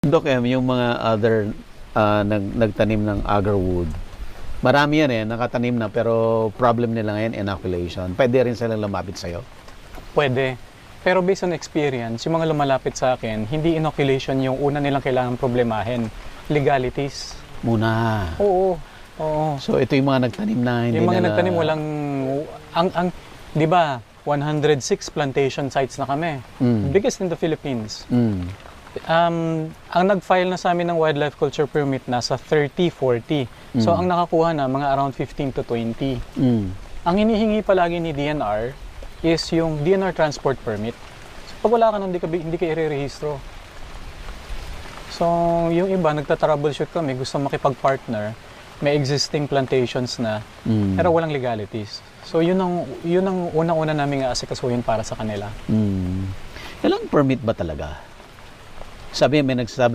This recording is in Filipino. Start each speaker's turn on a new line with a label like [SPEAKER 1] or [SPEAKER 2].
[SPEAKER 1] Doc M, yung mga other nagtanim ng agarwood, marami yan nakatanim na pero problem nila ngayon inoculation. Pwede rin silang lumapit sa'yo?
[SPEAKER 2] Pwede. Pero based on experience, yung mga lumalapit sa akin, hindi inoculation yung una nilang kailangan problemahin. Legalities.
[SPEAKER 1] Muna.
[SPEAKER 2] Oo. Oo.
[SPEAKER 1] So ito yung mga nagtanim na hindi
[SPEAKER 2] Yung mga
[SPEAKER 1] nila...
[SPEAKER 2] nagtanim walang... di ba, 106 plantation sites na kami. Biggest in the Philippines. Ang nag-file na sa amin ng wildlife culture permit nasa 30, 40. So ang nakakuha na mga around 15 to 20. Ang hinihingi palagi ni DNR is yung DNR transport permit. So pag wala ka nun, hindi ka i-rehistro. So yung iba, nagta-troubleshoot kami, gusto makipag-partner, may existing plantations na, pero walang legalities. So yun ang unang-una namin aasikasuhin para sa kanila.
[SPEAKER 1] Ilang permit ba talaga? Sabi may nagsasabi